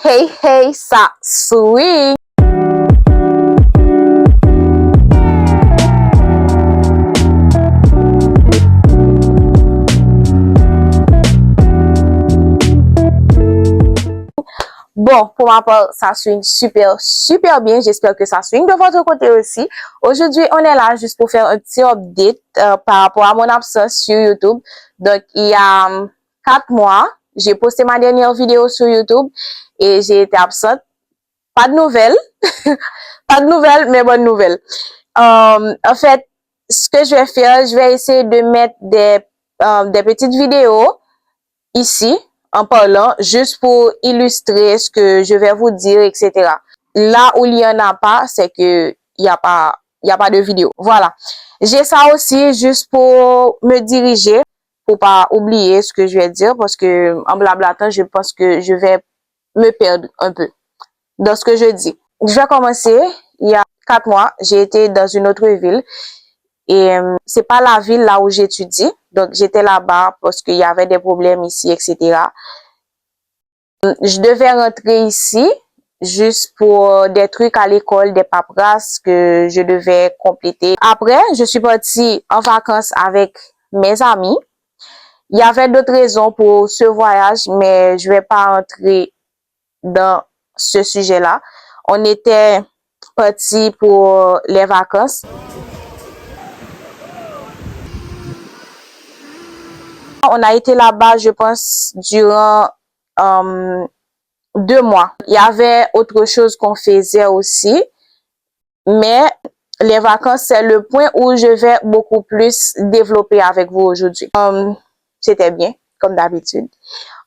Hey, hey, ça swing! Bon, pour ma part, ça swing super, super bien. J'espère que ça swing de votre côté aussi. Aujourd'hui, on est là juste pour faire un petit update par rapport à mon absence sur YouTube. Donc, il y a 4 mois, j'ai posté ma dernière vidéo sur YouTube et j'ai été absente. Pas de nouvelles. Pas de nouvelles, mais bonnes nouvelles. En fait, ce que je vais faire, je vais essayer de mettre des petites vidéos ici en parlant juste pour illustrer ce que je vais vous dire, etc. Là où il y en a pas, c'est que il y a pas de vidéo. Voilà. J'ai ça aussi juste pour me diriger, pour pas oublier ce que je vais dire parce que en blablatant, je pense que je vais me perdre un peu dans ce que je dis. Je vais commencer. Il y a 4 mois, j'ai été dans une autre ville et c'est pas la ville là où j'étudie. Donc, j'étais là-bas parce qu'il y avait des problèmes ici, etc. Je devais rentrer ici juste pour des trucs à l'école, des paperasses que je devais compléter. Après, je suis partie en vacances avec mes amis. Il y avait d'autres raisons pour ce voyage, mais je vais pas entrer dans ce sujet-là. On était partis pour les vacances. On a été là-bas, je pense, durant 2 mois. Il y avait autre chose qu'on faisait aussi, mais les vacances, c'est le point où je vais beaucoup plus développer avec vous aujourd'hui. C'était bien, comme d'habitude.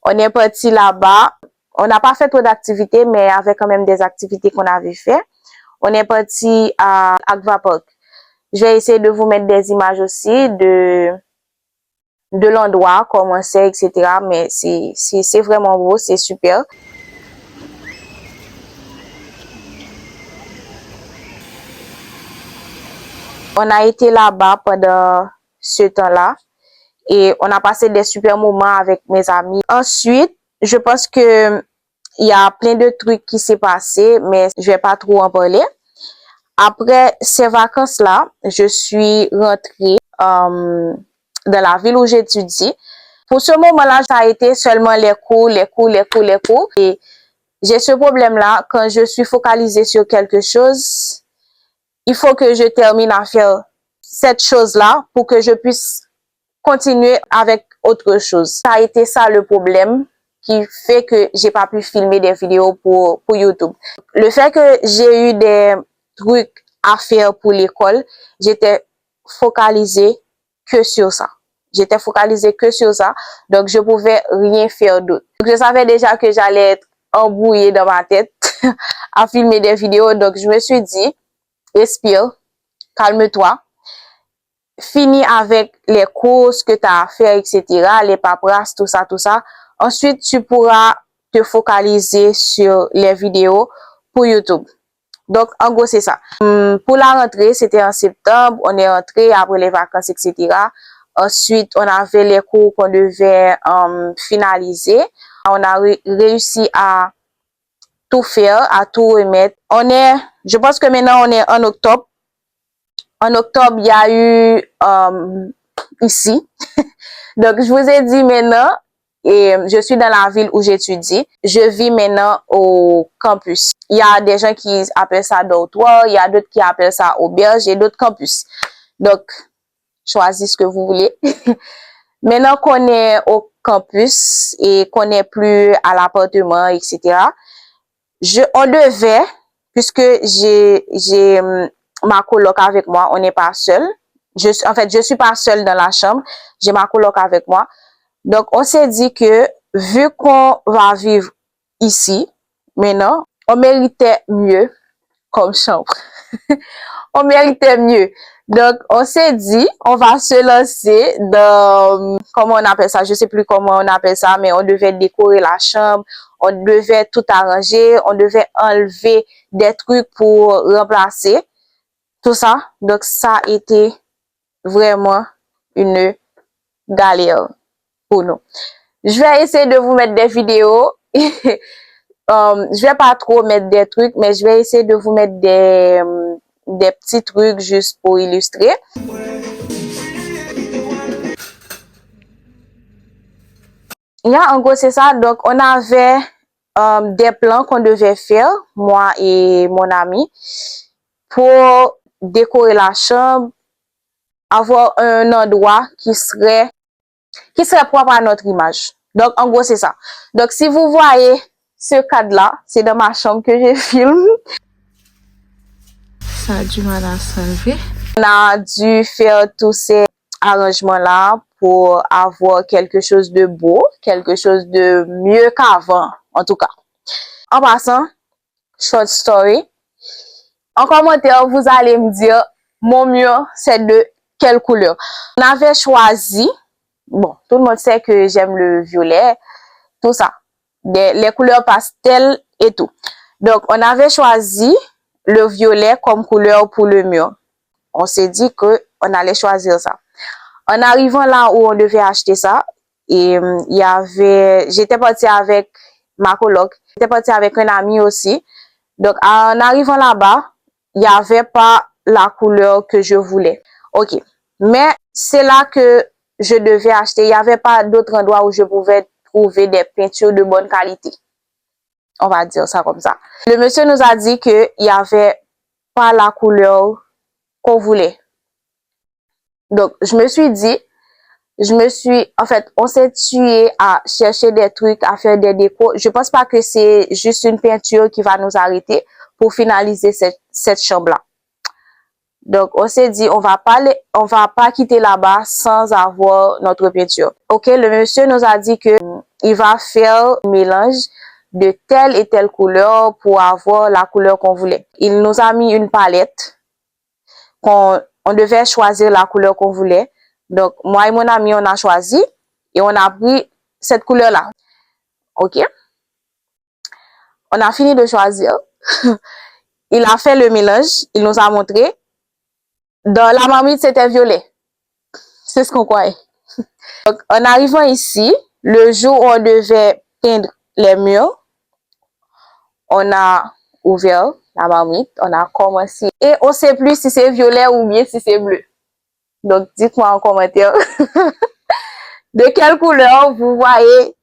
On est parti là-bas. On n'a pas fait trop d'activités, mais il y avait quand même des activités qu'on avait fait. On est parti à Agva Park. Je vais essayer de vous mettre des images aussi de l'endroit, comment c'est, etc. Mais c'est vraiment beau, c'est super. On a été là-bas pendant ce temps-là et on a passé des super moments avec mes amis. Ensuite, je pense que il y a plein de trucs qui s'est passé, mais je vais pas trop en parler. Après ces vacances-là, je suis rentrée dans la ville où j'étudie. Pour ce moment-là, ça a été seulement les cours. Et j'ai ce problème-là, quand je suis focalisée sur quelque chose, il faut que je termine à faire cette chose-là pour que je puisse continuer avec autre chose. Ça a été ça le problème qui fait que j'ai pas pu filmer des vidéos pour YouTube. Le fait que j'ai eu des trucs à faire pour l'école, j'étais focalisée que sur ça. J'étais focalisée que sur ça, donc je pouvais rien faire d'autre. Je savais déjà que j'allais être embrouillée dans ma tête à filmer des vidéos, donc je me suis dit, respire, calme-toi, finis avec les courses que tu as à faire, etc., les paperasses, tout ça, tout ça. Ensuite, tu pourras te focaliser sur les vidéos pour YouTube. Donc, en gros, c'est ça. Pour la rentrée, c'était en septembre. On est rentré après les vacances, etc. Ensuite, on avait les cours qu'on devait finaliser. On a réussi à tout faire, à tout remettre. Je pense que maintenant, on est en octobre. En octobre, il y a eu ici. Donc, je vous ai dit maintenant, et je suis dans la ville où j'étudie. Je vis maintenant au campus. Il y a des gens qui appellent ça dortoir, il y a d'autres qui appellent ça auberge et d'autres campus. Donc, choisissez ce que vous voulez. Maintenant qu'on est au campus et qu'on n'est plus à l'appartement, etc., on devait, puisque j'ai ma coloc avec moi, on n'est pas seul. En fait, je suis pas seule dans la chambre, j'ai ma coloc avec moi. Donc, on s'est dit que vu qu'on va vivre ici, maintenant, on méritait mieux comme chambre. On méritait mieux. Donc, on s'est dit, on va se lancer dans, comment on appelle ça, je sais plus comment on appelle ça, mais on devait décorer la chambre, on devait tout arranger, on devait enlever des trucs pour remplacer tout ça. Donc, ça a été vraiment une galère pour nous. Je vais essayer de vous mettre des vidéos je vais pas trop mettre des trucs, mais je vais essayer de vous mettre des petits trucs juste pour illustrer. Yeah, en gros, c'est ça. Donc, on avait des plans qu'on devait faire, moi et mon ami, pour décorer la chambre, avoir un endroit qui serait propre à notre image. Donc, en gros, c'est ça. Donc, si vous voyez ce cadre-là, c'est dans ma chambre que je filme. Ça a du mal à s'enlever. On a dû faire tous ces arrangements-là pour avoir quelque chose de beau, quelque chose de mieux qu'avant, en tout cas. En passant, short story. En commentaire, vous allez me dire, mon mur, c'est de quelle couleur? On avait choisi, bon, tout le monde sait que j'aime le violet, tout ça, les couleurs pastel et tout. Donc, on avait choisi le violet comme couleur pour le mur. On s'est dit que on allait choisir ça. En arrivant là où on devait acheter ça, et j'étais partie avec ma coloc, j'étais partie avec un ami aussi. Donc, en arrivant là-bas, il n'y avait pas la couleur que je voulais. OK. Mais c'est là que je devais acheter. Il n'y avait pas d'autre endroit où je pouvais trouver des peintures de bonne qualité. On va dire ça comme ça. Le monsieur nous a dit qu'il n'y avait pas la couleur qu'on voulait. Donc, en fait, on s'est tué à chercher des trucs, à faire des décos. Je pense pas que c'est juste une peinture qui va nous arrêter pour finaliser cette chambre-là. Donc, on s'est dit, on va pas quitter là-bas sans avoir notre peinture. OK, le monsieur nous a dit que il va faire un mélange de telle et telle couleur pour avoir la couleur qu'on voulait. Il nous a mis une palette on devait choisir la couleur qu'on voulait. Donc, moi et mon ami, on a choisi et on a pris cette couleur-là. OK? On a fini de choisir. Il a fait le mélange. Il nous a montré. Dans la marmite, c'était violet. C'est ce qu'on croyait. Donc, en arrivant ici, le jour où on devait peindre les murs, on a ouvert la marmite. On a commencé. Et on ne sait plus si c'est violet ou bien si c'est bleu. Donc, dites-moi en commentaire de quelle couleur vous voyez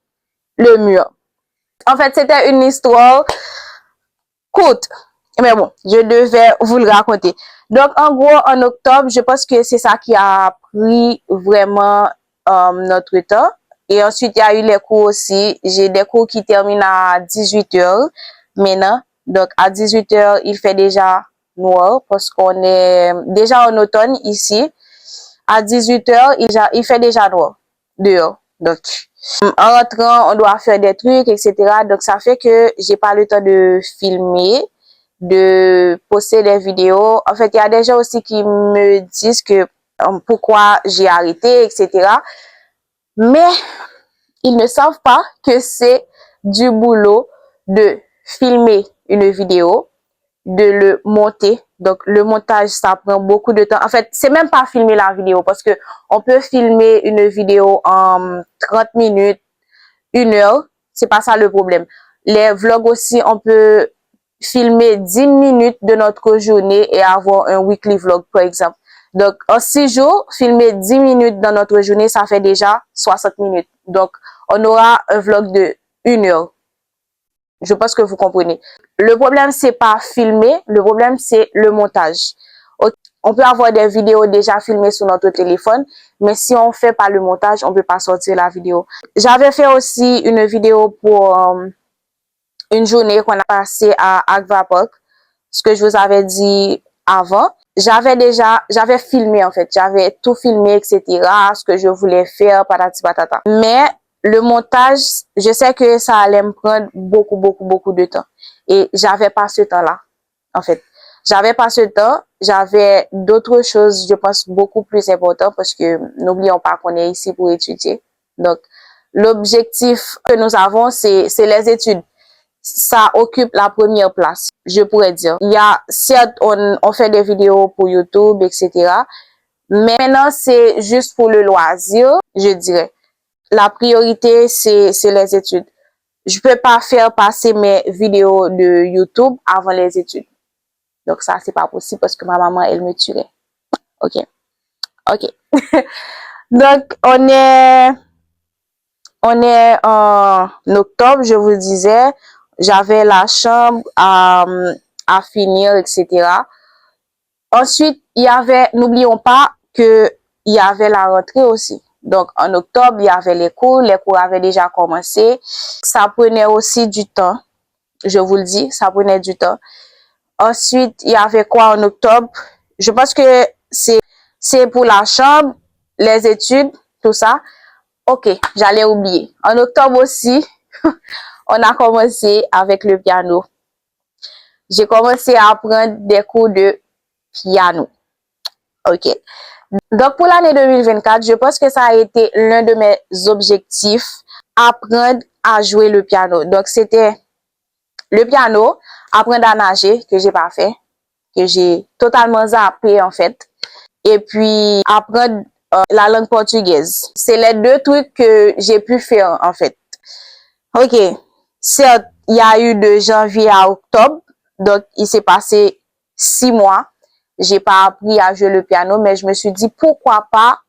le mur. En fait, c'était une histoire courte. Mais bon, je devais vous le raconter. Donc, en gros, en octobre, je pense que c'est ça qui a pris vraiment notre temps. Et ensuite, il y a eu les cours aussi. J'ai des cours qui terminent à 18 h maintenant. Donc, à 18 h, il fait déjà noir parce qu'on est déjà en automne ici. À 18 h, il fait déjà noir dehors. Donc, en rentrant, on doit faire des trucs, etc. Donc, ça fait que j'ai pas le temps de filmer, de poster des vidéos. En fait, il y a des gens aussi qui me disent que pourquoi j'ai arrêté, etc. Mais ils ne savent pas que c'est du boulot de filmer une vidéo, de le monter. Donc, le montage, ça prend beaucoup de temps. En fait, c'est même pas filmer la vidéo parce que on peut filmer une vidéo en 30 minutes, 1 heure. C'est pas ça le problème. Les vlogs aussi, on peut filmer 10 minutes de notre journée et avoir un weekly vlog, par exemple. Donc, en 6 jours, filmer 10 minutes dans notre journée, ça fait déjà 60 minutes. Donc, on aura un vlog de 1 heure. Je pense que vous comprenez. Le problème, c'est pas filmer. Le problème, c'est le montage. On peut avoir des vidéos déjà filmées sur notre téléphone, mais si on fait pas le montage, on peut pas sortir la vidéo. J'avais fait aussi une vidéo pour une journée qu'on a passée à Agva Park, ce que je vous avais dit avant. J'avais filmé en fait, j'avais tout filmé, etc., ce que je voulais faire, patati patata. Mais le montage, je sais que ça allait me prendre beaucoup, beaucoup, beaucoup de temps. Et j'avais pas ce temps-là, en fait. J'avais pas ce temps, j'avais d'autres choses, je pense, beaucoup plus importantes parce que n'oublions pas qu'on est ici pour étudier. Donc, l'objectif que nous avons, c'est les études. Ça occupe la première place, je pourrais dire. Il y a, certes, on fait des vidéos pour YouTube, etc. Mais maintenant, c'est juste pour le loisir, je dirais. La priorité, c'est les études. je peux pas faire passer mes vidéos de YouTube avant les études. Donc ça, c'est pas possible parce que ma maman, elle me tuerait. Ok. Ok. Donc, on est en octobre, je vous disais. J'avais la chambre à finir, etc. Ensuite, n'oublions pas que il y avait la rentrée aussi. Donc, en octobre, il y avait les cours avaient déjà commencé. Ça prenait aussi du temps, je vous le dis, ça prenait du temps. Ensuite, il y avait quoi en octobre? Je pense que c'est pour la chambre, les études, tout ça. Ok, j'allais oublier. En octobre aussi, on a commencé avec le piano. J'ai commencé à apprendre des cours de piano. Ok. Donc, pour l'année 2024, je pense que ça a été l'un de mes objectifs, apprendre à jouer le piano. Donc, c'était le piano, apprendre à nager, que j'ai pas fait, que j'ai totalement zappé en fait. Et puis, apprendre la langue portugaise. C'est les deux trucs que j'ai pu faire en fait. Ok, certes, il y a eu de janvier à octobre, donc il s'est passé 6 mois. J'ai pas appris à jouer le piano, mais je me suis dit pourquoi pas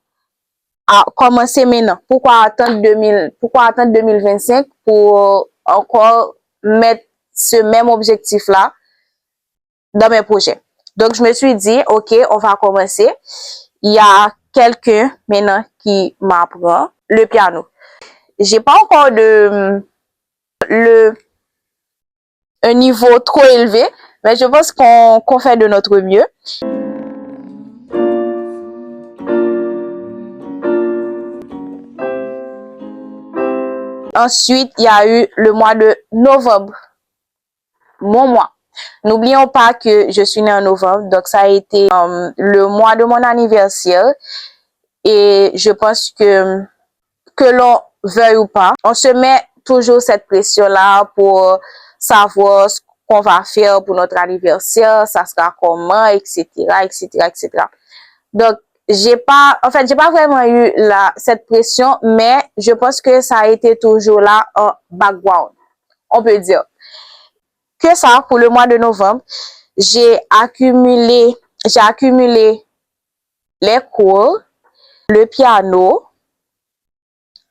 commencer maintenant. Pourquoi attendre 2025 pour encore mettre ce même objectif-là dans mes projets. Donc, je me suis dit, ok, on va commencer. Il y a quelqu'un maintenant qui m'apprend le piano. J'ai pas encore un niveau trop élevé, mais je pense qu'on fait de notre mieux. Ensuite, il y a eu le mois de novembre, mon mois. N'oublions pas que je suis née en novembre, donc ça a été le mois de mon anniversaire. Et je pense que l'on veuille ou pas, on se met toujours cette pression-là pour savoir ce qu'on va faire pour notre anniversaire, ça sera comment, etc., etc., etc. Donc, j'ai pas vraiment eu cette pression, mais je pense que ça a été toujours là en background, on peut dire. Que ça, pour le mois de novembre, j'ai accumulé les cours, le piano,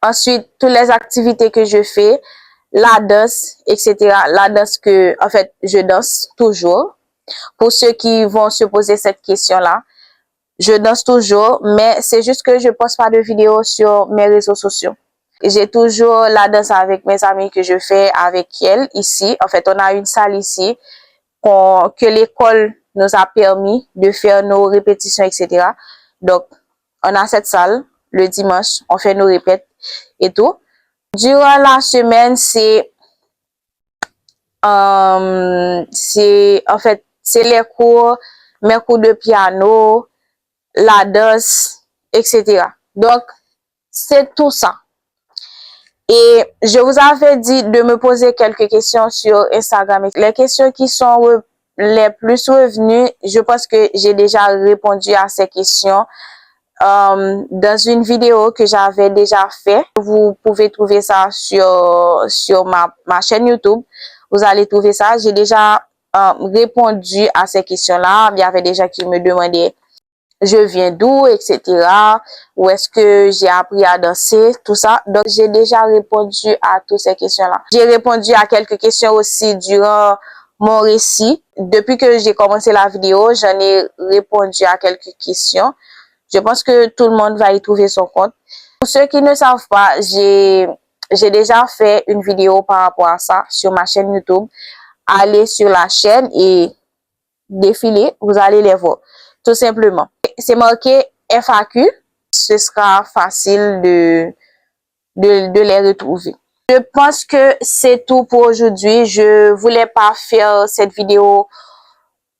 ensuite toutes les activités que je fais, la danse, etc. La danse en fait, je danse toujours. Pour ceux qui vont se poser cette question-là, je danse toujours, mais c'est juste que je poste pas de vidéos sur mes réseaux sociaux. J'ai toujours la danse avec mes amis que je fais avec elles ici. En fait, on a une salle ici que l'école nous a permis de faire nos répétitions, etc. Donc, on a cette salle le dimanche, on fait nos répètes et tout. Durant la semaine, c'est les cours, mes cours de piano, la danse, etc. Donc, c'est tout ça. Et je vous avais dit de me poser quelques questions sur Instagram. Les questions qui sont les plus revenues, je pense que j'ai déjà répondu à ces questions dans une vidéo que j'avais déjà fait. Vous pouvez trouver ça sur ma chaîne YouTube. Vous allez trouver ça. J'ai déjà répondu à ces questions-là. Il y avait des gens qui me demandaient je viens d'où, etc. Où est-ce que j'ai appris à danser, tout ça. Donc, j'ai déjà répondu à toutes ces questions-là. J'ai répondu à quelques questions aussi durant mon récit. Depuis que j'ai commencé la vidéo, j'en ai répondu à quelques questions. Je pense que tout le monde va y trouver son compte. Pour ceux qui ne savent pas, j'ai déjà fait une vidéo par rapport à ça sur ma chaîne YouTube. Allez sur la chaîne et défilez, vous allez les voir, tout simplement. C'est marqué FAQ, ce sera facile de les retrouver. Je pense que c'est tout pour aujourd'hui. Je voulais pas faire cette vidéo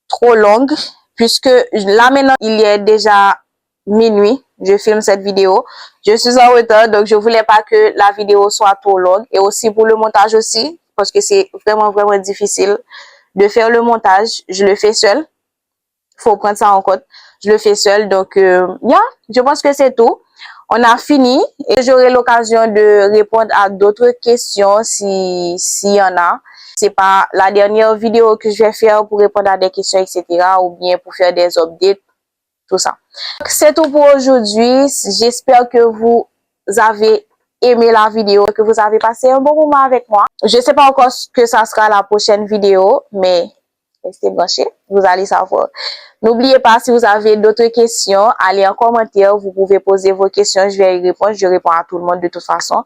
trop longue, puisque là maintenant, il est déjà minuit, je filme cette vidéo. Je suis en retard, donc je voulais pas que la vidéo soit trop longue. Et aussi pour le montage aussi, parce que c'est vraiment, vraiment difficile de faire le montage. Je le fais seule. Faut prendre ça en compte. Je le fais seule. Donc, je pense que c'est tout. On a fini et j'aurai l'occasion de répondre à d'autres questions s'il y en a. C'est pas la dernière vidéo que je vais faire pour répondre à des questions, etc. ou bien pour faire des updates, tout ça. C'est tout pour aujourd'hui. J'espère que vous avez aimé la vidéo, que vous avez passé un bon moment avec moi. Je ne sais pas encore ce que ça sera la prochaine vidéo, mais restez branchés, vous allez savoir. N'oubliez pas, si vous avez d'autres questions, allez en commentaire, vous pouvez poser vos questions, je vais y répondre, je réponds à tout le monde de toute façon.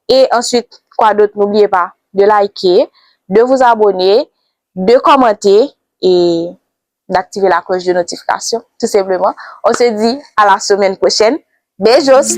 Et ensuite, quoi d'autre, n'oubliez pas de liker, de vous abonner, de commenter et d'activer la cloche de notification, tout simplement. On se dit à la semaine prochaine. Beijos!